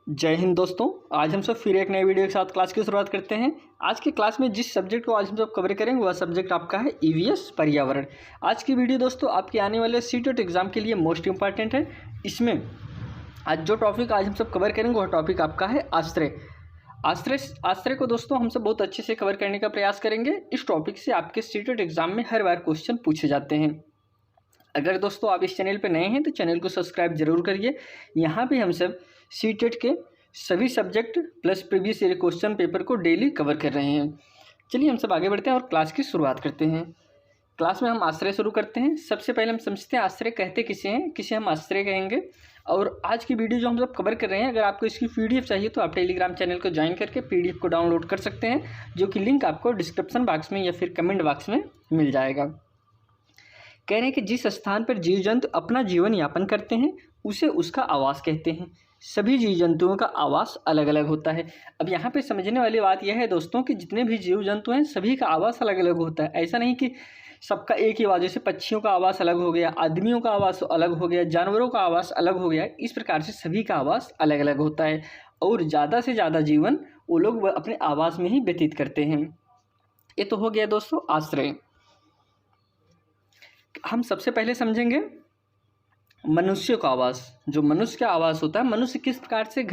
जय हिंद दोस्तों। आज हम सब फिर एक नए वीडियो के साथ क्लास की शुरुआत करते हैं। आज की क्लास में जिस सब्जेक्ट को आज हम सब कवर करेंगे वह सब्जेक्ट आपका है ईवीएस पर्यावरण। आज की वीडियो दोस्तों आपके आने वाले सीटेट एग्जाम के लिए मोस्ट इंपॉर्टेंट है। इसमें आज जो टॉपिक आज हम सब कवर करेंगे वह टॉपिक आपका है आश्रय। आश्रय को दोस्तों हम सब बहुत अच्छे से कवर करने का प्रयास करेंगे। इस टॉपिक से आपके सीटेट एग्जाम में हर बार क्वेश्चन पूछे जाते हैं। अगर दोस्तों आप इस चैनल पर नए हैं तो चैनल को सब्सक्राइब जरूर करिए। यहाँ पे हम सब सीटेट के सभी subject plus previous year question paper को डेली कवर कर रहे हैं। चलिए हम सब आगे बढ़ते हैं और क्लास की शुरुआत करते हैं। क्लास में हम आश्रय शुरू करते हैं। सबसे पहले हम समझते हैं आश्रय कहते किसे हैं, किसे हम आश्रय कहेंगे। और आज की वीडियो जो हम सब कवर कर रहे हैं, अगर आपको इसकी पीडीएफ चाहिए तो आप टेलीग्राम चैनल को ज्वाइन करके पीडीएफ को डाउनलोड कर सकते हैं, जो कि लिंक आपको डिस्क्रिप्शन बॉक्स में या फिर कमेंट बॉक्स में मिल जाएगा। कह रहे हैं कि जिस स्थान पर जीव जंतु अपना जीवन यापन करते हैं उसे उसका आवास कहते हैं। सभी जीव जंतुओं का आवास अलग अलग होता है। अब यहाँ पे समझने वाली बात यह है दोस्तों कि जितने भी जीव जंतु हैं सभी का आवास अलग अलग होता है। ऐसा नहीं कि सबका एक ही आवाज़, जैसे पक्षियों का आवास अलग हो गया, आदमियों का आवास अलग हो गया, जानवरों का आवास अलग हो गया। इस प्रकार से सभी का आवास अलग अलग होता है और ज़्यादा से ज़्यादा जीवन वो लोग अपने आवास में ही व्यतीत करते हैं। ये तो हो गया दोस्तों आश्रय। हम सबसे पहले समझेंगे मनुष्य का आवास। जो मनुष्य का आवास होता है, मनुष्य किस प्रकार से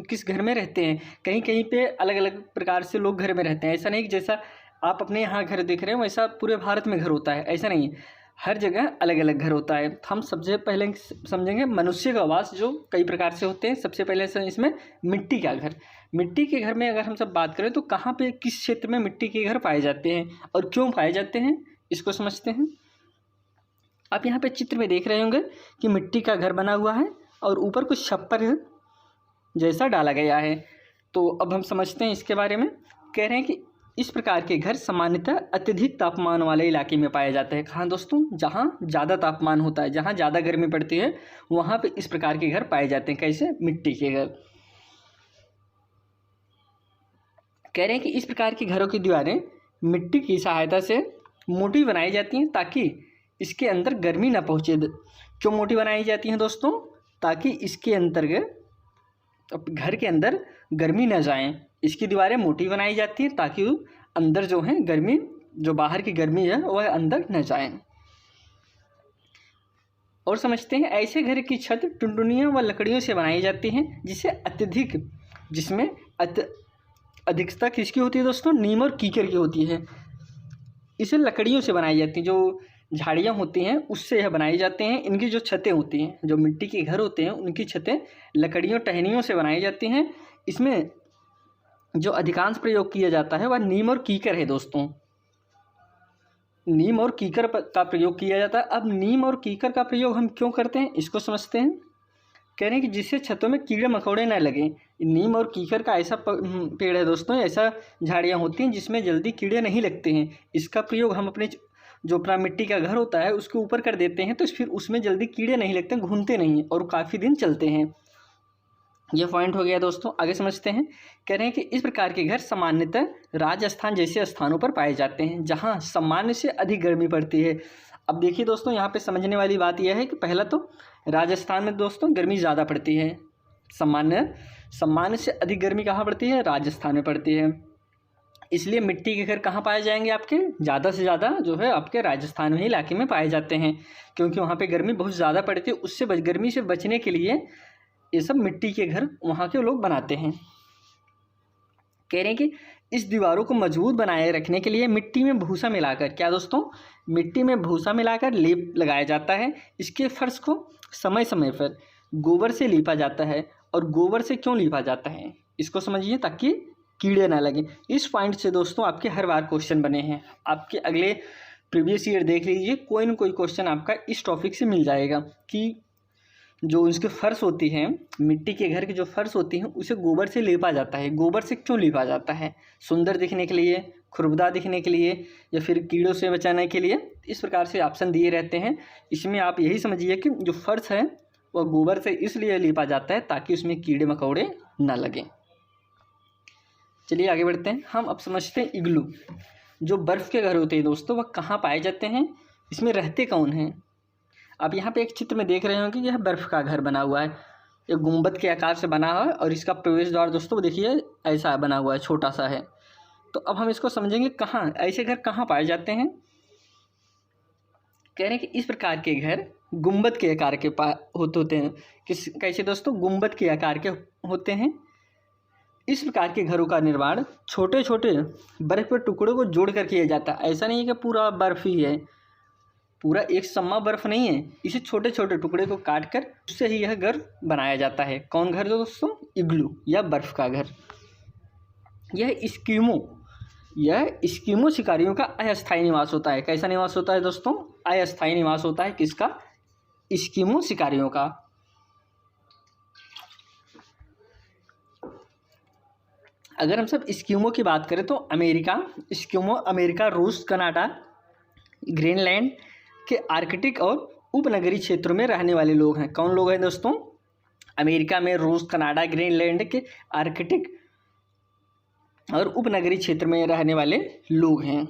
किस घर में रहते हैं। कहीं कहीं पे अलग अलग प्रकार से लोग घर में रहते हैं। ऐसा नहीं कि जैसा आप अपने यहाँ घर देख रहे हो वैसा पूरे भारत में घर होता है, ऐसा नहीं है। हर जगह अलग अलग घर होता है। हम सबसे पहले समझेंगे मनुष्य का आवास, जो कई प्रकार से होते हैं। सबसे पहले इसमें मिट्टी का घर। मिट्टी के घर में अगर हम सब बात करें तो कहाँ पे किस क्षेत्र में मिट्टी के घर पाए जाते हैं और क्यों पाए जाते हैं, इसको समझते हैं। आप यहाँ पे चित्र में देख रहे होंगे कि मिट्टी का घर बना हुआ है और ऊपर कुछ छप्पर जैसा डाला गया है। तो अब हम समझते हैं इसके बारे में। कह रहे हैं कि इस प्रकार के घर सामान्यतः अत्यधिक तापमान वाले इलाके में पाए जाते हैं। कहाँ दोस्तों? जहाँ ज़्यादा तापमान होता है, जहाँ ज़्यादा गर्मी पड़ती है, वहाँ पे इस प्रकार के घर पाए जाते हैं। कैसे? मिट्टी के घर। कह रहे हैं कि इस प्रकार के घरों की दीवारें मिट्टी की सहायता से मोटी बनाई जाती हैं ताकि इसके अंदर गर्मी ना पहुँचे। क्यों मोटी बनाई जाती हैं दोस्तों? ताकि इसके अंतर्गत घर के अंदर गर्मी ना जाए। इसकी दीवारें मोटी बनाई जाती हैं ताकि अंदर जो है गर्मी, जो बाहर की गर्मी है वह अंदर न जाए। और समझते हैं ऐसे घर की छत टुनटुनियों व लकड़ियों से बनाई जाती हैं जिसमें अधिकता किसकी होती है दोस्तों? नीम और कीकर की होती है। इसे लकड़ियों से बनाई जाती हैं। जो झाड़ियाँ होती हैं उससे यह बनाए जाते हैं। इनकी जो छतें होती हैं, जो मिट्टी के घर होते हैं, उनकी छतें लकड़ियों टहनियों से बनाई जाती हैं। इसमें जो अधिकांश प्रयोग किया जाता है वह नीम और कीकर है दोस्तों। नीम और कीकर का प्रयोग किया जाता है। अब नीम और कीकर का प्रयोग हम क्यों करते हैं, इसको समझते हैं। कह रहे हैं कि जिससे छतों में कीड़े मकोड़े न लगें। नीम और कीकर का ऐसा पेड़ है दोस्तों, ऐसा झाड़ियाँ होती हैं जिसमें जल्दी कीड़े नहीं लगते हैं। इसका प्रयोग हम अपने जो अपना मिट्टी का घर होता है उसके ऊपर कर देते हैं, तो फिर उसमें जल्दी कीड़े नहीं लगते, घूमते नहीं हैं और काफ़ी दिन चलते हैं। यह पॉइंट हो गया दोस्तों। आगे समझते हैं। कह रहे हैं कि इस प्रकार के घर सामान्यतः राजस्थान जैसे स्थानों पर पाए जाते हैं जहां सामान्य से अधिक गर्मी पड़ती है। अब देखिए दोस्तों, यहाँ पे समझने वाली बात यह है कि पहला तो राजस्थान में दोस्तों गर्मी ज़्यादा पड़ती है। सामान्य से अधिक गर्मी कहाँ पड़ती है? राजस्थान में पड़ती है। इसलिए मिट्टी के घर कहाँ पाए जाएंगे? आपके ज़्यादा से ज़्यादा जो है आपके राजस्थान में ही इलाके में पाए जाते हैं, क्योंकि वहाँ पे गर्मी बहुत ज़्यादा पड़ती है। उससे गर्मी से बचने के लिए ये सब मिट्टी के घर वहाँ के लोग बनाते हैं। कह रहे हैं कि इस दीवारों को मजबूत बनाए रखने के लिए मिट्टी में भूसा मिलाकर, क्या दोस्तों? मिट्टी में भूसा मिलाकर लेप लगाया जाता है। इसके फर्श को समय समय पर गोबर से लीपा जाता है। और गोबर से क्यों लीपा जाता है इसको समझिए, ताकि कीड़े ना लगे। इस पॉइंट से दोस्तों आपके हर बार क्वेश्चन बने हैं। आपके अगले प्रीवियस ईयर देख लीजिए, कोई ना कोई क्वेश्चन आपका इस टॉपिक से मिल जाएगा कि जो इसके फर्श होती हैं, मिट्टी के घर की जो फर्श होती हैं, उसे गोबर से लीपा जाता है। गोबर से क्यों लीपा जाता है? सुंदर दिखने के लिए, खुरबदा दिखने के लिए, या फिर कीड़ों से बचाने के लिए। इस प्रकार से ऑप्शन दिए रहते हैं। इसमें आप यही समझिए कि जो फर्श है वह गोबर से इसलिए लीपा जाता है ताकि उसमें कीड़े मकोड़े ना लगें। चलिए आगे बढ़ते हैं। हम अब समझते हैं इग्लू। जो बर्फ़ के घर होते हैं दोस्तों, वह कहाँ पाए जाते हैं? इसमें रहते कौन हैं? आप यहाँ पे एक चित्र में देख रहे होंगे, यह बर्फ़ का घर बना हुआ है। एक गुंबद के आकार से बना है और इसका प्रवेश द्वार दोस्तों देखिए ऐसा बना हुआ है, छोटा सा है। तो अब हम इसको समझेंगे कहाँ ऐसे घर कहाँ पाए जाते हैं। कह रहे हैं कि इस प्रकार के घर गुंबद के आकार के होते हैं। कैसे दोस्तों? गुंबद के आकार के होते हैं। इस प्रकार के घरों का निर्माण छोटे छोटे बर्फ के टुकड़ों को जोड़ कर किया जाता है। ऐसा नहीं है कि पूरा बर्फ ही है, पूरा एक सम्मा बर्फ नहीं है, इसे छोटे छोटे टुकड़े को काट कर उससे ही यह घर बनाया जाता है। कौन घर दोस्तों? इग्लू या बर्फ का घर। यह इस्किमो शिकारियों का अस्थायी निवास होता है। कैसा निवास होता है दोस्तों? अस्थायी निवास होता है। किसका? इस्किमो शिकारियों का। अगर हम सब इस्किमो की बात करें तो अमेरिका, रूस, कनाडा, ग्रीनलैंड के आर्कटिक और उपनगरीय क्षेत्रों में रहने वाले लोग हैं। कौन लोग हैं दोस्तों? अमेरिका में, रूस, कनाडा, ग्रीनलैंड के आर्कटिक और उपनगरीय क्षेत्र में रहने वाले लोग हैं।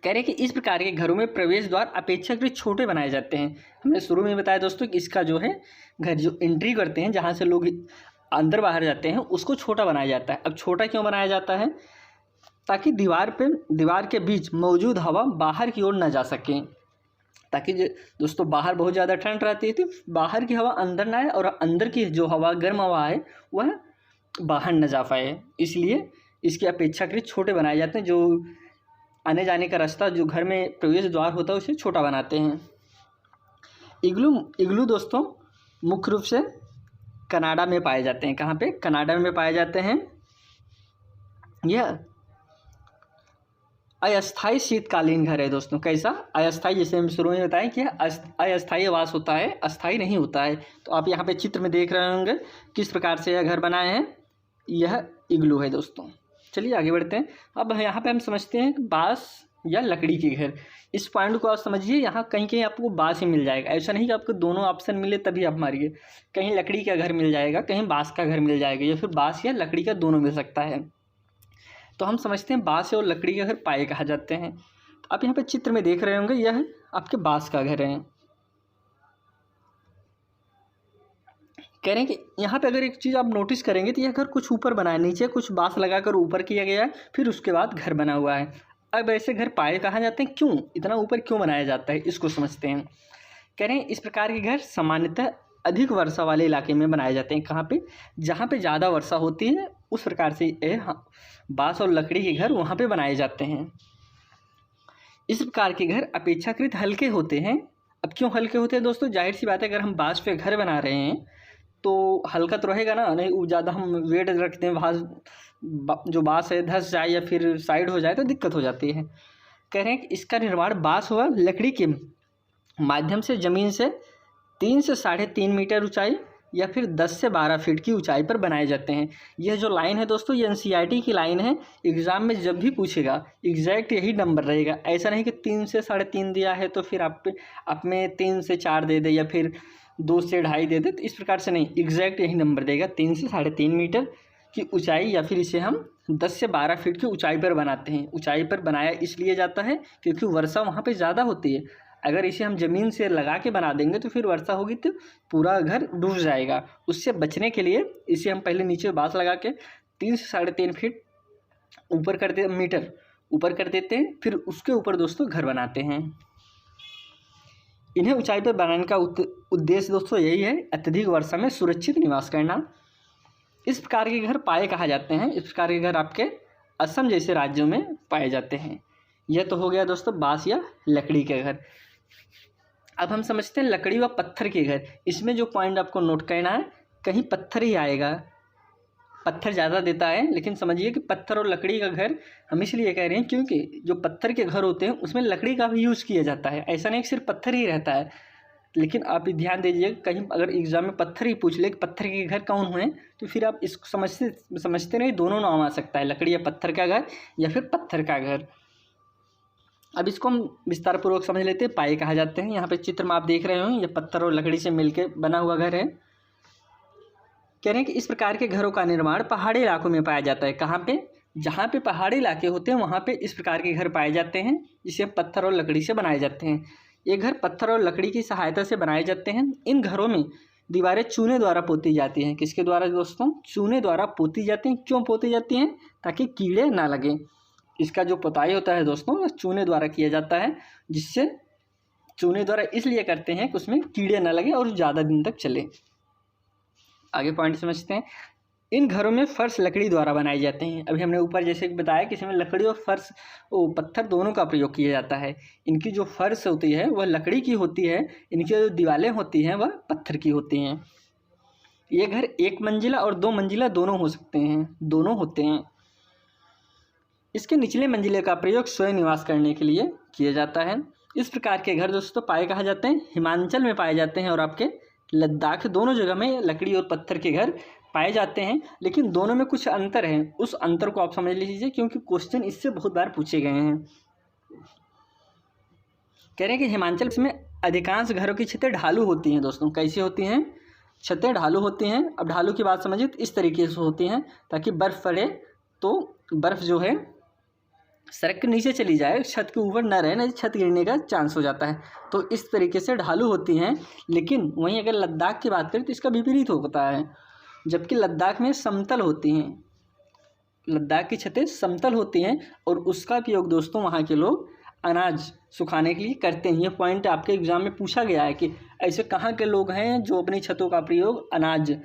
कह रहे हैं कि इस प्रकार के घरों में प्रवेश द्वार अपेक्षाकृत छोटे बनाए जाते हैं। हमने शुरू में बताया दोस्तों कि इसका जो है घर जो एंट्री करते हैं, जहाँ से लोग अंदर बाहर जाते हैं, उसको छोटा बनाया जाता है। अब छोटा क्यों बनाया जाता है? ताकि दीवार के बीच मौजूद हवा बाहर की ओर न जा सके। ताकि दोस्तों बाहर बहुत ज़्यादा ठंड रहती है, तो बाहर की हवा अंदर ना आए और अंदर की जो हवा गर्म हवा है वह बाहर न जा पाए। इसलिए इसके अपेक्षाकृत छोटे बनाए जाते हैं। जो आने जाने का रास्ता, जो घर में प्रवेश द्वार होता है, उसे छोटा बनाते हैं। इग्लू दोस्तों मुख्य रूप से कनाडा में पाए जाते हैं। कहाँ पे? कनाडा में पाए जाते हैं। यह अस्थायी शीतकालीन घर है दोस्तों। कैसा? अस्थायी, जैसे हम शुरू में बताएं कि अस्थायी आवास होता है, अस्थायी नहीं होता है। तो आप यहाँ पे चित्र में देख रहे होंगे किस प्रकार से यह घर बनाए हैं। यह इग्लू है दोस्तों। चलिए आगे बढ़ते हैं। अब यहाँ पे हम समझते हैं बांस या लकड़ी के घर। इस पॉइंट को आप समझिए, यहाँ कहीं कहीं आपको बांस ही मिल जाएगा। ऐसा नहीं कि आपको दोनों ऑप्शन मिले तभी आप मारिए। कहीं लकड़ी का घर मिल जाएगा, कहीं बांस का घर मिल जाएगा, या फिर बांस या लकड़ी का दोनों मिल सकता है। तो हम समझते हैं बांस और लकड़ी का घर पाए कहा जाते हैं। तो आप यहाँ पे चित्र में देख रहे होंगे, यह आपके बांस का घर है। कह रहे हैं कि यहाँ पे अगर एक चीज़ आप नोटिस करेंगे तो यह घर कुछ ऊपर बना है, नीचे कुछ बांस लगाकर ऊपर किया गया है, फिर उसके बाद घर बना हुआ है। अब ऐसे घर पाए कहाँ जाते हैं? क्यों इतना ऊपर क्यों बनाया जाता है, इसको समझते हैं। कह रहे हैं इस प्रकार के घर सामान्यतः अधिक वर्षा वाले इलाके में बनाए जाते हैं। कहाँ पे? जहाँ पे ज़्यादा वर्षा होती है, उस प्रकार से बांस और लकड़ी के घर वहाँ पे बनाए जाते हैं। इस प्रकार के घर अपेक्षाकृत हल्के होते हैं। अब क्यों हल्के होते हैं दोस्तों? जाहिर सी बात है, अगर हम बांस पे घर बना रहे हैं तो हल्का तो रहेगा ना, नहीं ज़्यादा हम वेट रखते हैं, जो बांस है धंस जाए या फिर साइड हो जाए तो दिक्कत हो जाती है। कह रहे हैं कि इसका निर्माण बांस व लकड़ी के माध्यम से ज़मीन से 3 से 3.5 मीटर ऊंचाई या फिर 10 से 12 फीट की ऊंचाई पर बनाए जाते हैं। यह जो लाइन है दोस्तों, ये NCERT की लाइन है। एग्ज़ाम में जब भी पूछेगा एग्जैक्ट यही नंबर रहेगा। ऐसा नहीं कि 3 से 3.5 दिया है तो फिर आप में 3 से 4 दे दे या फिर 2 से 2.5 दे दे, तो इस प्रकार से नहीं, एग्जैक्ट यही नंबर देगा। 3 से 3.5 मीटर की ऊंचाई या फिर इसे हम 10 से 12 फीट की ऊंचाई पर बनाते हैं। ऊंचाई पर बनाया इसलिए जाता है क्योंकि वर्षा वहाँ पे ज़्यादा होती है। अगर इसे हम ज़मीन से लगा के बना देंगे तो फिर वर्षा होगी तो पूरा घर डूब जाएगा। उससे बचने के लिए इसे हम पहले नीचे बांस लगा के 3 से 3.5 फीट मीटर ऊपर कर देते हैं, फिर उसके ऊपर दोस्तों घर बनाते हैं। इन्हें ऊंचाई पर बनाने का उद्देश्य दोस्तों यही है, अत्यधिक वर्षा में सुरक्षित निवास करना। इस प्रकार के घर पाए कहा जाते हैं। इस प्रकार के घर आपके असम जैसे राज्यों में पाए जाते हैं। यह तो हो गया दोस्तों बांस या लकड़ी के घर। अब हम समझते हैं लकड़ी व पत्थर के घर। इसमें जो पॉइंट आपको नोट करना है, कहीं पत्थर ही आएगा, पत्थर ज़्यादा देता है, लेकिन समझिए कि पत्थर और लकड़ी का घर हम इसलिए कह रहे हैं क्योंकि जो पत्थर के घर होते हैं उसमें लकड़ी का भी यूज़ किया जाता है। ऐसा नहीं कि सिर्फ पत्थर ही रहता है, लेकिन आप ध्यान दीजिए, कहीं अगर एग्जाम में पत्थर ही पूछ ले कि पत्थर के घर कौन हुए, तो फिर आप इसको समझते नहीं, दोनों नाम आ सकता है, लकड़ी या पत्थर का घर या फिर पत्थर का घर। अब इसको हम विस्तार पूर्वक समझ लेते हैं। पाए कहा जाते हैं। यहाँ पे चित्र में आप देख रहे हो, ये पत्थर और लकड़ी से मिलकर बना हुआ घर है। कह रहे हैं कि इस प्रकार के घरों का निर्माण पहाड़ी इलाकों में पाया जाता है। कहाँ पे? जहाँ पे पहाड़ी इलाके होते हैं वहाँ पे इस प्रकार के घर पाए जाते हैं, जिसे पत्थर और लकड़ी से बनाए जाते हैं। ये घर पत्थर और लकड़ी की सहायता से बनाए जाते हैं। इन घरों में दीवारें चूने द्वारा पोती जाती हैं। किसके द्वारा दोस्तों? चूने द्वारा पोती जाती हैं। क्यों पोती जाती हैं? ताकि कीड़े ना लगें। इसका जो पोताई होता है दोस्तों वह चूने द्वारा किया जाता है, जिससे चूने द्वारा इसलिए करते हैं कि उसमें कीड़े ना लगे और ज़्यादा दिन तक चले। आगे पॉइंट समझते हैं। इन घरों में फर्श लकड़ी द्वारा बनाए जाते हैं। अभी हमने ऊपर जैसे बताया कि इसमें लकड़ी और फर्श पत्थर दोनों का प्रयोग किया जाता है। इनकी जो फर्श होती है वह लकड़ी की होती है, इनकी जो दीवारें होती हैं वह पत्थर की होती हैं। ये घर 1 मंजिला और 2 मंजिला दोनों हो सकते हैं, दोनों होते हैं। इसके निचले मंजिले का प्रयोग स्वयं निवास करने के लिए किया जाता है। इस प्रकार के घर दोस्तों पाए कहाँ जाते हैं? हिमाचल में पाए जाते हैं और आपके लद्दाख, दोनों जगह में लकड़ी और पत्थर के घर पाए जाते हैं। लेकिन दोनों में कुछ अंतर है, उस अंतर को आप समझ लीजिए क्योंकि क्वेश्चन इससे बहुत बार पूछे गए हैं। कह रहे हैं कि हिमाचल में अधिकांश घरों की छतें ढालू होती हैं दोस्तों। कैसी होती हैं? छतें ढालू होती हैं। अब ढालू की बात समझिए तो इस तरीके से होती हैं ताकि बर्फ़ पड़े तो बर्फ़ जो है सड़क के नीचे चली जाए, छत के ऊपर ना रहे, नहीं छत गिरने का चांस हो जाता है। तो इस तरीके से ढालू होती हैं। लेकिन वहीं अगर लद्दाख की बात करें तो इसका विपरीत होता है, जबकि लद्दाख में समतल होती हैं। लद्दाख की छतें समतल होती हैं और उसका उपयोग दोस्तों वहाँ के लोग अनाज सुखाने के लिए करते हैं। ये पॉइंट आपके एग्ज़ाम में पूछा गया है कि ऐसे कहाँ के लोग हैं जो अपनी छतों का प्रयोग अनाज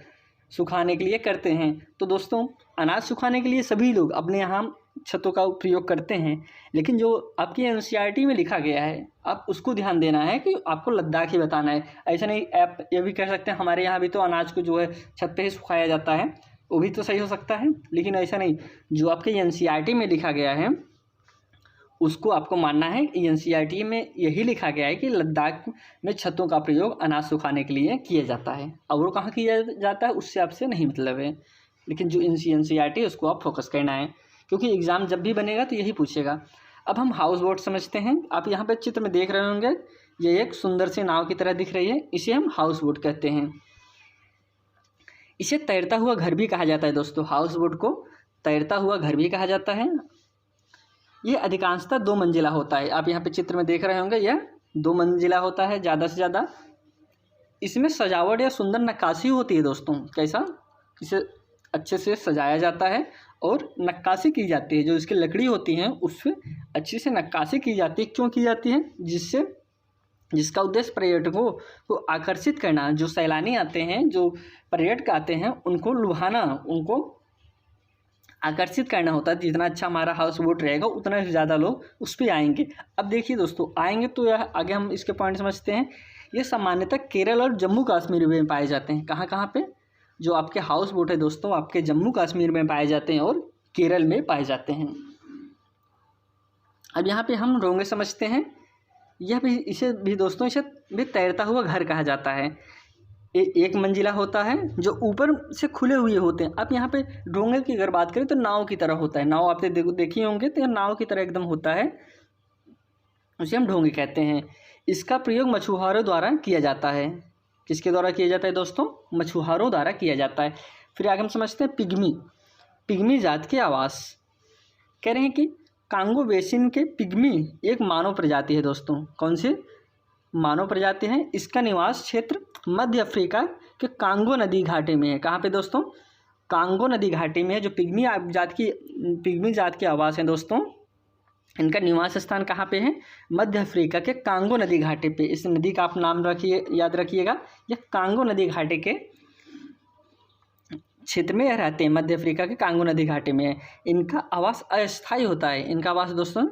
सुखाने के लिए करते हैं। तो दोस्तों अनाज सुखाने के लिए सभी लोग अपने यहाँ छतों का प्रयोग करते हैं, लेकिन जो आपकी एनसीईआरटी में लिखा गया है आप उसको ध्यान देना है कि आपको लद्दाख ही बताना है। ऐसा नहीं आप ये भी कह सकते हैं हमारे यहाँ भी तो अनाज को जो है छत पे ही सुखाया जाता है, वो भी तो सही हो सकता है। लेकिन ऐसा नहीं, जो आपके एनसीईआरटी में लिखा गया है उसको आपको मानना है। एनसीईआरटी में यही लिखा गया है कि लद्दाख में छतों का प्रयोग अनाज सुखाने के लिए किया जाता है। और वो कहाँ किया जाता है उससे आपसे नहीं मतलब है, लेकिन जो एनसीईआरटी है उसको आप फोकस करना है क्योंकि एग्ज़ाम जब भी बनेगा तो यही पूछेगा। अब हम हाउस बोट समझते हैं। आप यहाँ पे चित्र में देख रहे होंगे, ये एक सुंदर सी नाव की तरह दिख रही है, इसे हम हाउस बोट कहते हैं। इसे तैरता हुआ घर भी कहा जाता है दोस्तों। हाउस बोट को तैरता हुआ घर भी कहा जाता है। ये अधिकांशतः 2 मंजिला होता है। आप यहाँ पे चित्र में देख रहे होंगे, यह 2 मंजिला होता है ज़्यादा से ज़्यादा। इसमें सजावट या सुंदर नक्काशी होती है दोस्तों। कैसा? इसे अच्छे से सजाया जाता है और नक्काशी की जाती है। जो इसकी लकड़ी होती हैं उस पर अच्छी से नक्काशी की जाती है। क्यों की जाती है? जिसका उद्देश्य पर्यटकों को आकर्षित करना। जो सैलानी आते हैं, जो पर्यटक आते हैं, उनको लुभाना, उनको आकर्षित करना होता है। जितना अच्छा हमारा हाउस बोट रहेगा उतना ही ज़्यादा लोग उस पर आएंगे। अब देखिए दोस्तों, आएंगे तो यह आगे हम इसके पॉइंट समझते हैं। ये सामान्यतः केरल और जम्मू कश्मीर में पाए जाते हैं। कहाँ कहाँ पे? जो आपके हाउस बोट है दोस्तों आपके जम्मू कश्मीर में पाए जाते हैं और केरल में पाए जाते हैं। अब यहाँ पे हम डोंगे समझते हैं। यह भी इसे भी दोस्तों इसे भी तैरता हुआ घर कहा जाता है। 1 मंजिला होता है जो ऊपर से खुले हुए होते हैं। अब यहाँ पे डोंगे की अगर बात करें तो नाव की तरह होता है। नाव आपने देखी होंगे तो नाव की तरह एकदम होता है, उसे हम डोंगे कहते हैं। इसका प्रयोग मछुआरों द्वारा किया जाता है। किसके द्वारा किया जाता है दोस्तों? मछुआरों द्वारा किया जाता है। फिर आगे हम समझते हैं पिग्मी जात के आवास। कह रहे हैं कि कांगो बेसिन के पिग्मी एक मानव प्रजाति है दोस्तों। कौन सी मानव प्रजाति है? इसका निवास क्षेत्र मध्य अफ्रीका के कांगो नदी घाटी में है। कहाँ पे दोस्तों? कांगो नदी घाटी में है। जो पिग्मी जात के आवास हैं दोस्तों, इनका निवास स्थान कहाँ पे है? मध्य अफ्रीका के कांगो नदी घाटी पे। इस नदी का आप नाम याद रखिएगा। यह कांगो नदी घाटी के क्षेत्र में रहते हैं। मध्य अफ्रीका के कांगो नदी घाटी में है। इनका आवास अस्थायी होता है। इनका आवास दोस्तों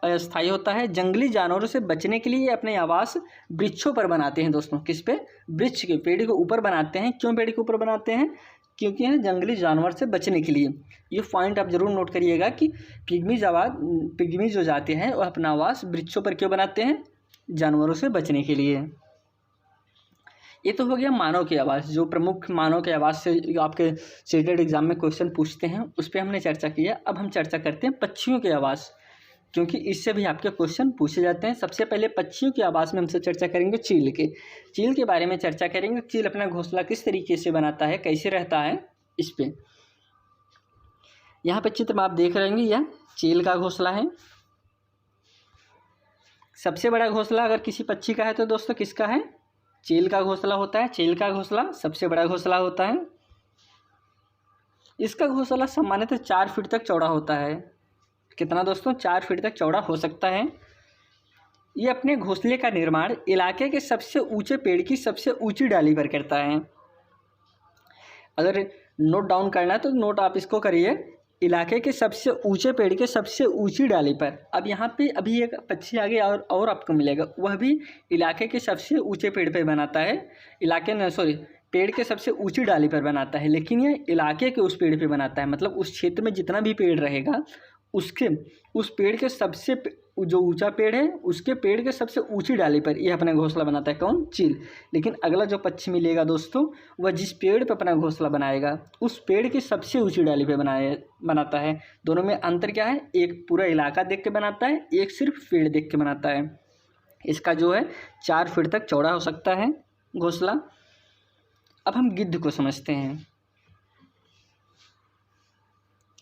अस्थायी होता है। जंगली जानवरों से बचने के लिए अपने आवास वृक्षों पर बनाते हैं दोस्तों। किस पे? वृक्ष के, पेड़ के ऊपर बनाते हैं। क्यों पेड़ के ऊपर बनाते हैं? क्योंकि है जंगली जानवर से बचने के लिए। ये पॉइंट आप जरूर नोट करिएगा कि पिग्मी जो जाते हैं वह अपना आवास वृक्षों पर क्यों बनाते हैं? जानवरों से बचने के लिए। ये तो हो गया मानव के आवास। जो प्रमुख मानव के आवास से आपके सीटेट एग्जाम में क्वेश्चन पूछते हैं उस पर हमने चर्चा की है। अब हम चर्चा करते हैं पक्षियों के आवास, क्योंकि इससे भी आपके क्वेश्चन पूछे जाते हैं। सबसे पहले पक्षियों के आवास में हमसे चर्चा करेंगे चील के बारे में चर्चा करेंगे। चील अपना घोंसला किस तरीके से बनाता है, कैसे रहता है, इस पे। यहाँ पे चित्र में आप देख रहे होंगे, यह चील का घोंसला है। सबसे बड़ा घोंसला अगर किसी पक्षी का है तो दोस्तों किसका है? चील का घोंसला होता है। चील का घोंसला सबसे बड़ा घोंसला होता है। इसका घोंसला सामान्यतः 4 फीट तक चौड़ा होता है। कितना दोस्तों? 4 फीट तक चौड़ा हो सकता है। ये अपने घोंसले का निर्माण इलाके के सबसे ऊंचे पेड़ की सबसे ऊंची डाली पर करता है। अगर नोट डाउन करना है तो नोट आप इसको करिए, इलाके के सबसे ऊंचे पेड़ के सबसे ऊंची डाली पर। अब यहाँ पे अभी एक पक्षी आगे और आपको मिलेगा, वह भी इलाके के सबसे ऊंचे पेड़ पे बनाता है। पेड़ के सबसे ऊंची डाली पर बनाता है, लेकिन ये इलाके के उस पेड़ पे बनाता है। मतलब उस क्षेत्र में जितना भी पेड़ रहेगा उसके उस पेड़ के सबसे जो ऊंचा पेड़ है उसके पेड़ के सबसे ऊंची डाली पर यह अपना घोंसला बनाता है। कौन? चील। लेकिन अगला जो पक्षी मिलेगा दोस्तों, वह जिस पेड़ पर अपना घोंसला बनाएगा उस पेड़ की सबसे ऊंची डाली पे बनाता है। दोनों में अंतर क्या है? एक पूरा इलाका देख के बनाता है, एक सिर्फ पेड़ देख के बनाता है। इसका जो है 4 फीट तक चौड़ा हो सकता है घोंसला। अब हम गिद्ध को समझते हैं।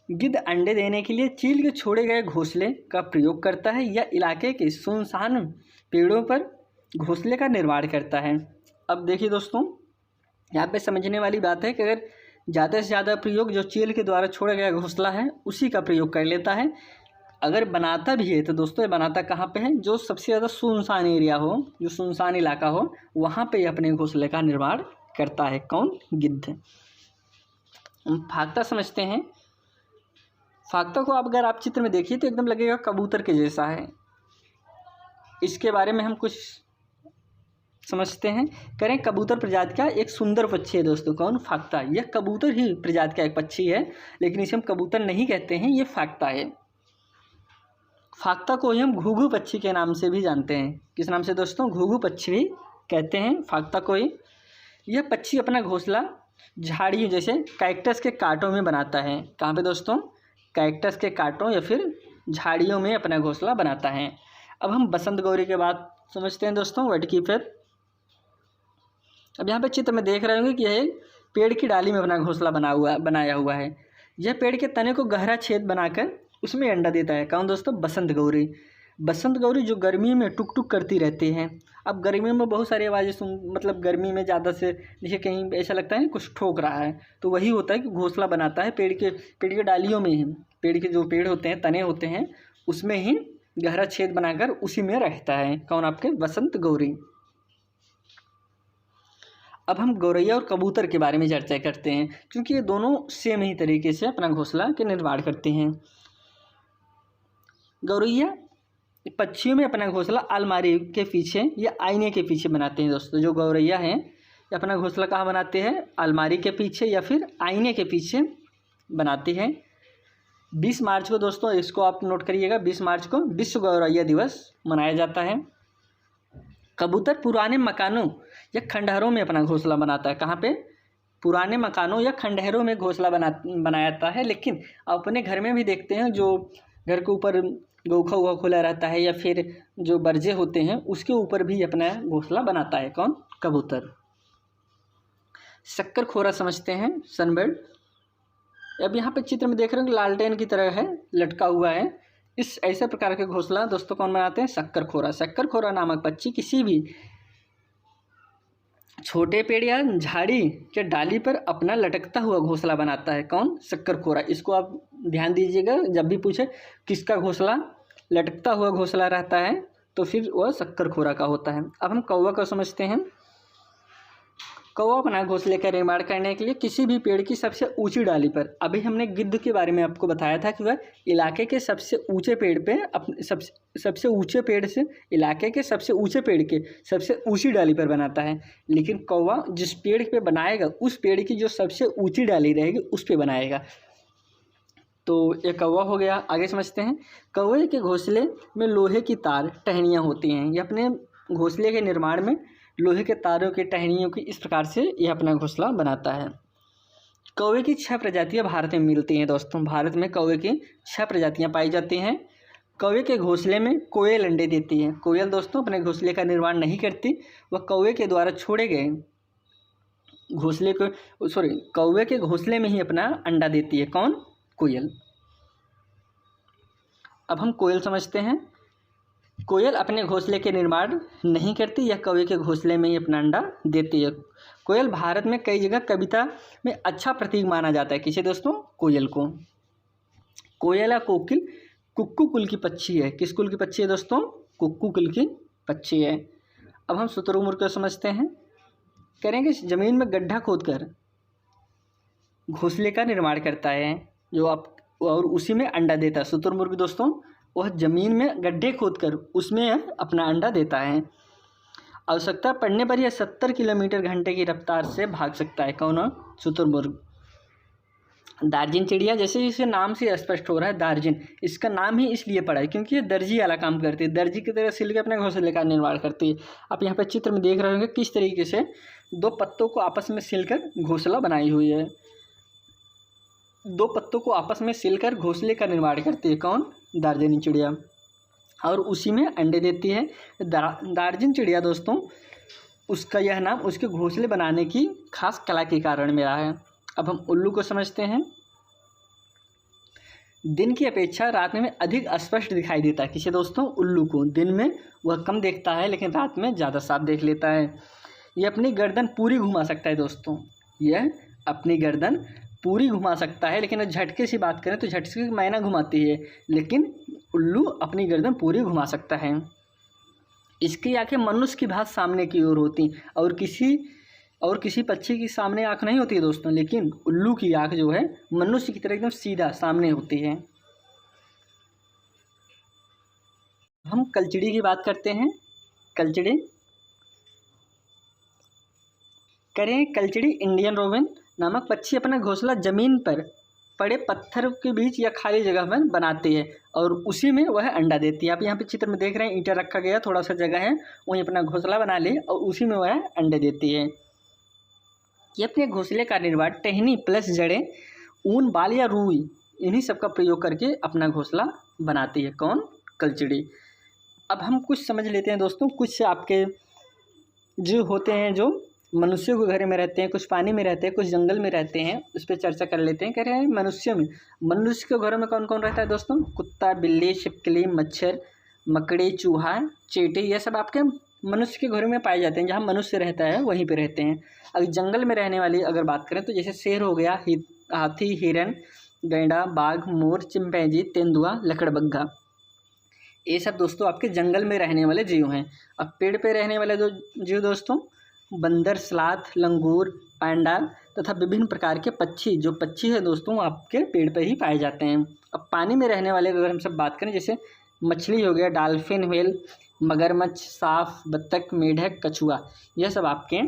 गिद्ध अंडे देने के लिए चील के छोड़े गए घोंसले का प्रयोग करता है या इलाके के सुनसान पेड़ों पर घोंसले का निर्माण करता है। अब देखिए दोस्तों, यहाँ पे समझने वाली बात है कि अगर ज़्यादा से ज़्यादा प्रयोग जो चील के द्वारा छोड़ा गया घोंसला है उसी का प्रयोग कर लेता है। अगर बनाता भी है तो दोस्तों ये बनाता कहाँ पे है? जो सबसे ज़्यादा सुनसान एरिया हो, जो सुनसान इलाका हो, वहाँ पे अपने घोंसले का निर्माण करता है। कौन? गिद्ध। फाख्ता समझते हैं। फाख्ता को अगर आप चित्र में देखिए तो एकदम लगेगा कबूतर के जैसा है। इसके बारे में हम कुछ समझते हैं। करें, कबूतर प्रजाति का एक सुंदर पक्षी है दोस्तों। कौन? फाख्ता। यह कबूतर ही प्रजाति का एक पक्षी है, लेकिन इसे हम कबूतर नहीं कहते हैं, ये फाख्ता है। फाख्ता को हम घुघु पक्षी के नाम से भी जानते हैं। किस नाम से दोस्तों? घुघु पक्षी भी कहते हैं फाख्ता को ही। यह पक्षी अपना घोंसला झाड़ियों जैसे कैक्टस के कांटों में बनाता है। कहाँ पे दोस्तों? कैक्टस के कांटों या फिर झाड़ियों में अपना घोंसला बनाता है। अब हम बसंत गौरी के बाद समझते हैं दोस्तों, वर्ड कीपर। अब यहाँ पे चित्र में देख रहे होंगे कि यह पेड़ की डाली में अपना घोंसला बनाया हुआ है। यह पेड़ के तने को गहरा छेद बनाकर उसमें अंडा देता है। कौन दोस्तों? बसंत गौरी। बसंत गौरी जो गर्मी में टुक टुक करती रहती हैं। अब गर्मियों में बहुत सारी आवाज़ें मतलब गर्मी में ज़्यादा से जैसे कहीं ऐसा लगता है कुछ ठोक रहा है, तो वही होता है कि घोंसला बनाता है पेड़ के डालियों में ही। पेड़ के जो पेड़ होते हैं, तने होते हैं, उसमें ही गहरा छेद बनाकर उसी में रहता है। कौन? आपके बसंत गौरी। अब हम गौरैया और कबूतर के बारे में चर्चा करते हैं, क्योंकि ये दोनों सेम ही तरीके से अपना घोंसला के निर्माण करते हैं। गौरैया पक्षियों में अपना घोंसला अलमारी के पीछे या आईने के पीछे बनाते हैं दोस्तों। जो गौरैया हैं ये अपना घोंसला कहाँ बनाते हैं? अलमारी के पीछे या फिर आईने के पीछे बनाती हैं। 20 मार्च को दोस्तों, इसको आप नोट करिएगा, 20 मार्च को विश्व गौरैया दिवस मनाया जाता है। कबूतर पुराने मकानों या खंडहरों में अपना घोंसला बनाता है। कहाँ पे? पुराने मकानों या खंडहरों में घोंसला बनाता है। लेकिन अपने घर में भी देखते हैं, जो घर के ऊपर गोखा हुआ खुला रहता है या फिर जो बर्जे होते हैं उसके ऊपर भी अपना घोंसला बनाता है। कौन? कबूतर। शक्कर खोरा समझते हैं, सनबर्ड। अब यहाँ पे चित्र में देख रहे हैं लालटेन की तरह है, लटका हुआ है। इस ऐसे प्रकार के घोंसला दोस्तों कौन बनाते हैं? शक्कर खोरा। शक्कर खोरा नामक पक्षी किसी भी छोटे पेड़ या झाड़ी के डाली पर अपना लटकता हुआ घोंसला बनाता है। कौन? शक्कर खोरा। इसको आप ध्यान दीजिएगा, जब भी पूछे किसका घोंसला लटकता हुआ घोंसला रहता है तो फिर वह शक्कर खोरा का होता है। अब हम कौवा को समझते हैं। कौवा अपना घोंसले का निर्माण करने के लिए किसी भी पेड़ की सबसे ऊंची डाली पर, अभी हमने गिद्ध के बारे में आपको बताया था कि वह इलाके के सबसे ऊंचे पेड़ पे अपने सबसे ऊंचे पेड़ से इलाके के सबसे ऊंचे पेड़ के सबसे ऊंची डाली पर बनाता है। लेकिन कौवा जिस पेड़ पे बनाएगा उस पेड़ की जो सबसे ऊंची डाली रहेगी उस पे बनाएगा। तो ये कौवा हो गया। आगे समझते हैं। कौवे के घोंसले में लोहे की तार टहनियाँ होती हैं। ये अपने घोंसले के निर्माण में लोहे के तारों की टहनियों की इस प्रकार से यह अपना घोंसला बनाता है। कौवे की 6 प्रजातियां भारत में मिलती हैं दोस्तों। भारत में कौवे की 6 प्रजातियां पाई जाती हैं। कौवे के घोंसले में कोयल अंडे देती है। कोयल दोस्तों अपने घोंसले का निर्माण नहीं करती, वह कौवे के द्वारा छोड़े गए कौवे के घोंसले में ही अपना अंडा देती है। कौन? कोयल। अब हम कोयल समझते हैं। कोयल अपने घोंसले के निर्माण नहीं करती, यह कौवे के घोंसले में ही अपना अंडा देती है। कोयल भारत में कई जगह कविता में अच्छा प्रतीक माना जाता है। किसे दोस्तों? कोयल को। कोयल या कोकिल कुक्कू कुल की पक्षी है। किस कुल की पक्षी है दोस्तों? कुक्कू कुल की पक्षी है। अब हम शुतुरमुर्ग को समझते हैं। करेंगे जमीन में गड्ढा खोदकर घोंसले का निर्माण करता है जो आप, और उसी में अंडा देता है। शुतुरमुर्ग दोस्तों वह जमीन में गड्ढे खोदकर उसमें अपना अंडा देता है। आवश्यकता पड़ने पर यह 70 किलोमीटर घंटे की रफ्तार से भाग सकता है। कौन? शुतुरमुर्ग। दार्जिन चिड़िया, जैसे इसे नाम से स्पष्ट हो रहा है दार्जिन, इसका नाम ही इसलिए पड़ा है क्योंकि ये दर्जी वाला काम करती है। दर्जी की तरह सिल के अपने घोंसले का निर्माण करती है। आप यहाँ पर चित्र में देख रहे होंगे किस तरीके से दो पत्तों को आपस में सिलकर घोंसला बनाई हुई है। दो पत्तों को आपस में सिलकर घोंसले का निर्माण करती है। कौन? दार्जिनी चिड़िया। और उसी में अंडे देती है। दार्जिन चिड़िया दोस्तों, उसका यह नाम उसके घोंसले बनाने की खास कला के कारण मिला है। अब हम उल्लू को समझते हैं। दिन की अपेक्षा रात में अधिक स्पष्ट दिखाई देता है। किसे दोस्तों? उल्लू को। दिन में वह कम देखता है लेकिन रात में ज़्यादा साफ देख लेता है। यह अपनी गर्दन पूरी घुमा सकता है दोस्तों। यह अपनी गर्दन पूरी घुमा सकता है, लेकिन झटके से बात करें तो झटके से मैना घुमाती है, लेकिन उल्लू अपनी गर्दन पूरी घुमा सकता है। इसकी आंखें मनुष्य की भांति सामने की ओर होती और किसी पक्षी की सामने आंख नहीं होती है दोस्तों, लेकिन उल्लू की आंख जो है मनुष्य की तरह एकदम सीधा सामने होती है। हम कलचिड़ी की बात करते हैं। कलचिड़ी कलचिड़ी इंडियन रोवन नामक पक्षी अपना घोंसला जमीन पर पड़े पत्थर के बीच या खाली जगह में बनाती है और उसी में वह अंडा देती है। आप यहाँ पे चित्र में देख रहे हैं, ईंटा रखा गया, थोड़ा सा जगह है, वहीं अपना घोंसला बना ले और उसी में वह अंडे देती है। ये अपने घोंसले का निर्माण टहनी प्लस जड़ें, ऊन, बाल या रुई इन्हीं सब का प्रयोग करके अपना घोंसला बनाती है। कौन? कलचिड़ी। अब हम कुछ समझ लेते हैं दोस्तों, कुछ आपके जो होते हैं जो मनुष्यों के घर में रहते हैं, कुछ पानी में रहते हैं, कुछ जंगल में रहते हैं, उस पर चर्चा कर लेते हैं। कह रहे हैं मनुष्य के घरों में कौन कौन रहता है दोस्तों? कुत्ता, बिल्ली, छिपकली, मच्छर, मकड़ी, चूहा, चींटी, यह सब आपके मनुष्य के घरों में पाए जाते हैं। जहाँ मनुष्य रहता है वहीं पे रहते हैं। अगर जंगल में रहने वाली अगर बात करें तो जैसे शेर हो गया, हाथी, हिरन, गैंडा, बाघ, मोर, चिंपैंजी, तेंदुआ, लकड़बग्घा, ये सब दोस्तों आपके जंगल में रहने वाले जीव हैं। अब पेड़ पे रहने वाले जो जीव दोस्तों, बंदर, सलाथ, लंगूर, पांडा तथा विभिन्न प्रकार के पक्षी, जो पक्षी है दोस्तों आपके पेड़ पे ही पाए जाते हैं। अब पानी में रहने वाले अगर हम सब बात करें, जैसे मछली हो गया, डॉल्फिन, व्हेल, मगरमच्छ, सांप, बत्तख, मेढक, कछुआ, यह सब आपके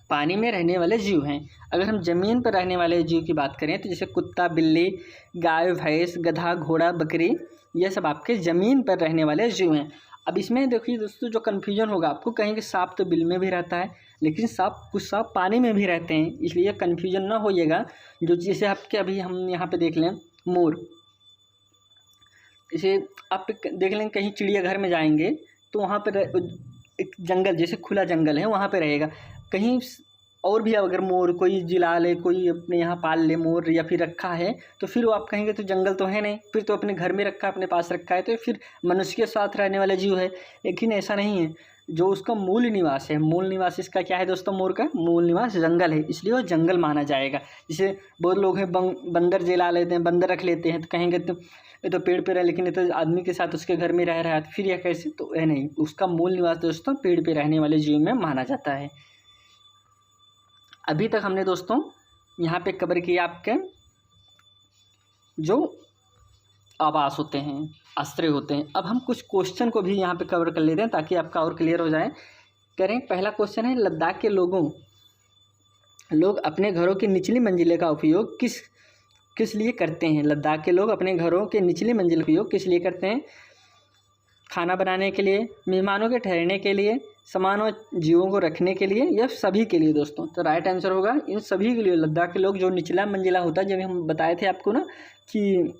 पानी में रहने वाले जीव हैं। अगर हम ज़मीन पर रहने वाले जीव की बात करें तो जैसे कुत्ता, बिल्ली, गाय, भैंस, गधा, घोड़ा, बकरी, यह सब आपके ज़मीन पर रहने वाले जीव हैं। अब इसमें देखिए दोस्तों, जो कन्फ्यूजन होगा आपको, कहेंगे सांप तो बिल में भी रहता है, लेकिन कुछ सांप पानी में भी रहते हैं, इसलिए कन्फ्यूजन ना होइएगा। जो जैसे आपके अभी हम यहाँ पे देख लें मोर, जैसे आप देख लें कहीं चिड़ियाघर में जाएंगे तो वहाँ पर एक जंगल, जैसे खुला जंगल है, वहाँ पे रहेगा। कहीं और भी अगर मोर कोई जिला ले, कोई अपने यहाँ पाल ले मोर या फिर रखा है, तो फिर वो आप कहेंगे तो जंगल तो है नहीं, फिर तो अपने घर में रखा, अपने पास रखा है, तो फिर मनुष्य के साथ रहने वाला जीव है। लेकिन ऐसा नहीं है, जो उसका मूल निवास है, मूल निवास इसका क्या है दोस्तों? मोर का मूल निवास जंगल है, इसलिए वो जंगल माना जाएगा। जैसे बहुत लोग हैं बंदर जिला लेते हैं, बंदर रख लेते हैं, तो कहेंगे तो ये तो पेड़ पे रहा, लेकिन ये तो आदमी के साथ उसके घर में रह रहा है, तो फिर यह कैसे? तो यह नहीं, उसका मूल निवास दोस्तों पेड़ पे रहने वाले जीव में माना जाता है। अभी तक हमने दोस्तों यहाँ पे कवर किया आपके जो आवास होते हैं, आश्रय होते हैं। अब हम कुछ क्वेश्चन को भी यहाँ पे कवर कर लेते हैं ताकि आपका और क्लियर हो जाए। करें, पहला क्वेश्चन है, लद्दाख के लोग अपने घरों की निचली मंजिले का उपयोग किस लिए करते हैं? लद्दाख के लोग अपने घरों के निचली मंजिल का उपयोग किस लिए करते हैं? खाना बनाने के लिए, मेहमानों के ठहरने के लिए, सामान और जीवों को रखने के लिए, या सभी के लिए दोस्तों? तो राइट आंसर होगा इन सभी के लिए। लद्दाख के लोग जो निचला मंजिला होता है, जब हम बताए थे आपको ना कि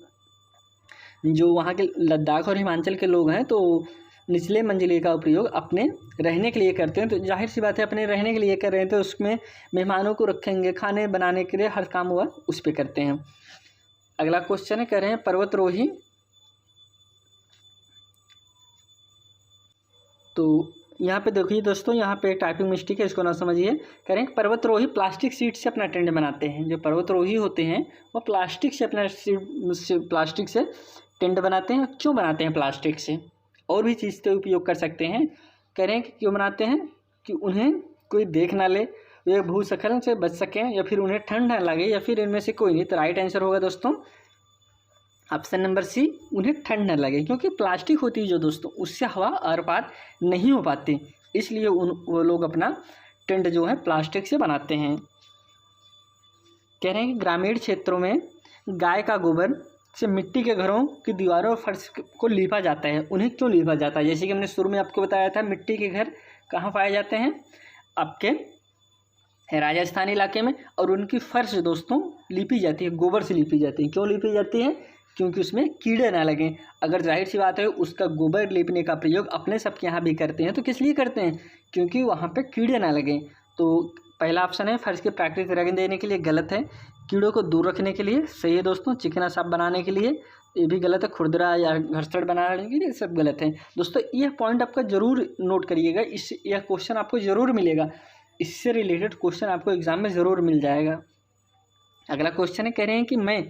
जो वहाँ के लद्दाख और हिमाचल के लोग हैं तो निचले मंजिले का उपयोग अपने रहने के लिए करते हैं। तो जाहिर सी बात है, अपने रहने के लिए कर रहे हैं तो उसमें मेहमानों को रखेंगे, खाने बनाने के लिए हर काम हुआ उस पर करते हैं। अगला क्वेश्चन है, कह रहे हैं पर्वतरोही तो यहाँ पे देखिए दोस्तों, यहाँ पे टाइपिंग मिस्टेक है, इसको ना समझिए। कह रहे हैं पर्वतरोही प्लास्टिक शीट से अपना टेंट बनाते हैं। जो पर्वतरोही होते हैं वो प्लास्टिक से अपना प्लास्टिक से टेंट बनाते हैं। क्यों बनाते हैं प्लास्टिक से? और भी चीज़ से उपयोग कर सकते हैं। कह रहे हैं कि क्यों बनाते हैं कि उन्हें कोई देख ना ले, वे भूस्खलन से बच सकें, या फिर उन्हें ठंड ना लगे, या फिर इनमें से कोई नहीं। तो राइट आंसर होगा दोस्तों ऑप्शन नंबर सी, उन्हें ठंड न लगे। क्योंकि प्लास्टिक होती है जो दोस्तों, उससे हवा आर पार नहीं हो पाती, इसलिए वो लोग अपना टेंट जो है प्लास्टिक से बनाते हैं। कह रहे हैं कि ग्रामीण क्षेत्रों में गाय का गोबर से मिट्टी के घरों की दीवारों और फर्श को लीपा जाता है। उन्हें क्यों लीपा जाता है? जैसे कि हमने शुरू में आपको बताया था, मिट्टी के घर कहाँ पाए जाते हैं? आपके राजस्थान इलाके में। और उनकी फर्श दोस्तों लीपी जाती है, गोबर से लीपी जाती है। क्यों लीपी जाती है? क्योंकि उसमें कीड़े ना लगें। अगर जाहिर सी बात है उसका गोबर लीपने का प्रयोग अपने सबके यहाँ भी करते हैं, तो किस लिए करते हैं? क्योंकि वहाँ पे कीड़े ना लगें। तो पहला ऑप्शन है फर्श की प्राकृतिक रंग देने के लिए, गलत है। कीड़ों को दूर रखने के लिए, सही है दोस्तों। चिकना साफ बनाने के लिए, ये भी गलत है। खुरदरा या घर्षण बनाने के लिए, सब गलत है दोस्तों। यह पॉइंट आपका जरूर नोट करिएगा, यह क्वेश्चन आपको जरूर मिलेगा, इससे रिलेटेड क्वेश्चन आपको एग्जाम में ज़रूर मिल जाएगा। अगला क्वेश्चन है, कह रहे हैं कि मैं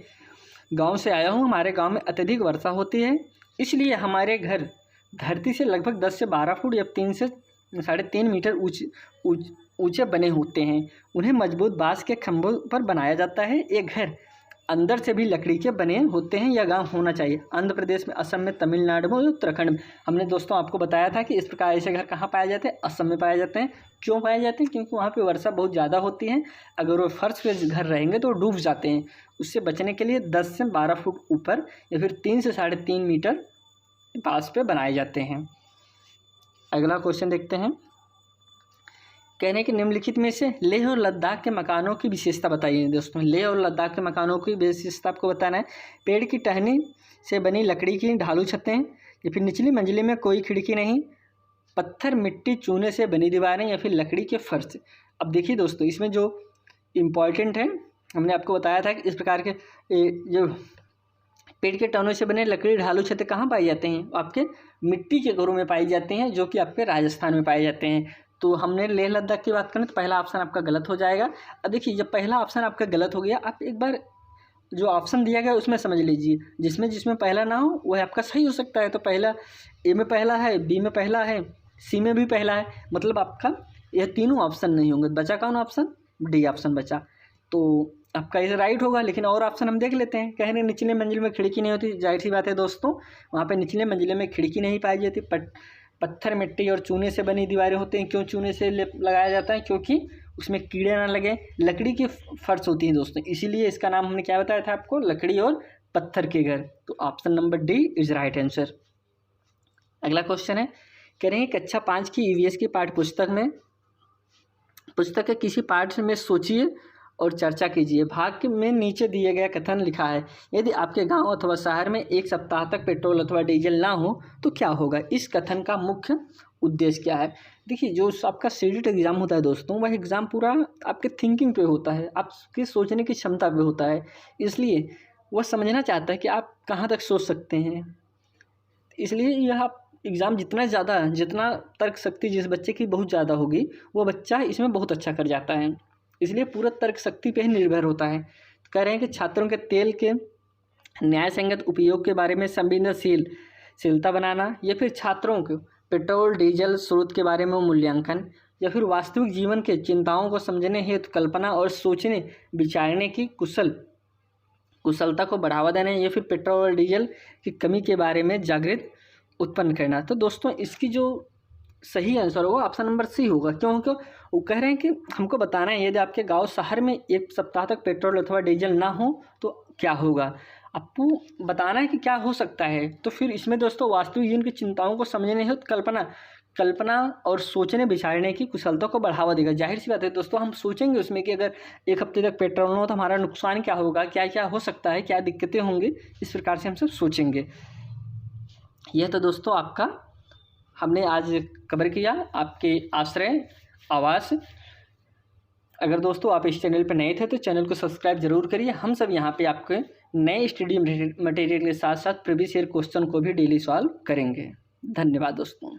गांव से आया हूं, हमारे गांव में अत्यधिक वर्षा होती है, इसलिए हमारे घर धरती से लगभग 10 से 12 फुट या 3 से 3.5 मीटर ऊंचे बने होते हैं। उन्हें मजबूत बांस के खंभों पर बनाया जाता है। ये घर अंदर से भी लकड़ी के बने होते हैं। यह गांव होना चाहिए आंध्र प्रदेश में, असम में, तमिलनाडु में, उत्तराखंड में। हमने दोस्तों आपको बताया था कि इस प्रकार ऐसे घर कहाँ पाए जाते हैं? असम में पाए जाते हैं। क्यों पाए जाते हैं? क्योंकि वहाँ पे वर्षा बहुत ज़्यादा होती है। अगर वो फर्श पे घर रहेंगे तो डूब जाते हैं। उससे बचने के लिए 10 से 12 फुट ऊपर या फिर 3 से 3.5 मीटर पास पे बनाए जाते हैं। अगला क्वेश्चन देखते हैं। कहने के निम्नलिखित में से लेह और लद्दाख के मकानों की विशेषता बताइए दोस्तों। लेह और लद्दाख के मकानों की विशेषता आपको बताना है। पेड़ की टहनी से बनी लकड़ी की ढालू छतें, या फिर निचली मंजिले में कोई खिड़की नहीं, पत्थर, मिट्टी, चूने से बनी दीवारें, या फिर लकड़ी के फर्श। अब देखिए दोस्तों, इसमें जो इम्पॉर्टेंट है, हमने आपको बताया था कि इस प्रकार के जो पेड़ के टहनों से बने लकड़ी ढालू छतें कहाँ पाई जाते हैं? आपके मिट्टी के घरों में पाई जाते हैं, जो कि आपके राजस्थान में पाए जाते हैं। तो हमने लेह लद्दाख की बात करें तो पहला ऑप्शन आपका गलत हो जाएगा। अब देखिए, जब पहला ऑप्शन आपका गलत हो गया, आप एक बार जो ऑप्शन दिया गया उसमें समझ लीजिए। जिसमें पहला ना हो वह आपका सही हो सकता है। तो पहला ए में पहला है, बी में पहला है, सी में भी पहला है, मतलब आपका यह तीनों ऑप्शन नहीं होंगे। बचा कौन ऑप्शन? डी ऑप्शन बचा। तो आपका ये राइट होगा। लेकिन और ऑप्शन हम देख लेते हैं। कह रहे निचले मंजिल में खिड़की नहीं होती। जाहिर सी बात है दोस्तों, वहाँ पे निचले मंजिले में खिड़की नहीं पाई जाती। पत्थर, मिट्टी और चूने से बनी दीवारें होते हैं। क्यों चूने से लगाया जाता है? क्योंकि उसमें कीड़े ना लगे। लकड़ी के फर्श होती हैं दोस्तों, इसीलिए इसका नाम हमने क्या बताया था आपको? लकड़ी और पत्थर के घर। तो option number D is right answer. अगला क्वेश्चन है, कह रहे हैं कक्षा 5 की ईवीएस की पुस्तक के किसी पाठ में सोचिए और चर्चा कीजिए। भाग में नीचे दिए गया कथन लिखा है, यदि आपके गांव अथवा शहर में 1 सप्ताह तक पेट्रोल अथवा डीजल ना हो तो क्या होगा? इस कथन का मुख्य उद्देश्य क्या है? देखिए, जो आपका सीडीट एग्ज़ाम होता है दोस्तों, वह एग्ज़ाम पूरा आपके थिंकिंग पे होता है, आपके सोचने की क्षमता पे होता है। इसलिए वह समझना चाहता है कि आप कहाँ तक सोच सकते हैं। इसलिए यह आप एग्ज़ाम जितना तर्क शक्ति जिस बच्चे की बहुत ज़्यादा होगी, वो बच्चा इसमें बहुत अच्छा कर जाता है। इसलिए पूरा तर्क शक्ति पे ही निर्भर होता है। कह रहे हैं कि छात्रों के तेल के न्याय संगत उपयोग के बारे में संवेदनशीलता बनाना, या फिर छात्रों को पेट्रोल डीजल स्रोत के बारे में मूल्यांकन, या फिर वास्तविक जीवन के चिंताओं को समझने हेतु कल्पना और सोचने विचारने की कुशलता को बढ़ावा देना, या फिर पेट्रोल और डीजल की कमी के बारे में जागृत उत्पन्न करना। तो दोस्तों, इसकी जो सही आंसर होगा ऑप्शन नंबर सी होगा। क्योंकि वो कह रहे हैं कि हमको बताना है, यदि आपके गांव शहर में 1 सप्ताह तक पेट्रोल अथवा डीजल ना हो तो क्या होगा। आपको बताना है कि क्या हो सकता है। तो फिर इसमें दोस्तों वास्तविक जीवन की चिंताओं को समझने हेतु कल्पना और सोचने विचारने की कुशलता को बढ़ावा देगा। जाहिर सी बात है दोस्तों, हम सोचेंगे उसमें कि अगर 1 हफ्ते तक पेट्रोल ना हो तो हमारा नुकसान क्या होगा, क्या क्या हो सकता है, क्या दिक्कतें होंगी, इस प्रकार से हम सब सोचेंगे। यह तो दोस्तों आपका हमने आज कवर किया आपके आश्रय आवास। अगर दोस्तों आप इस चैनल पर नए थे तो चैनल को सब्सक्राइब जरूर करिए। हम सब यहाँ पे आपके नए स्टडी मटेरियल के साथ साथ प्रीवियस ईयर क्वेश्चन को भी डेली सॉल्व करेंगे। धन्यवाद दोस्तों।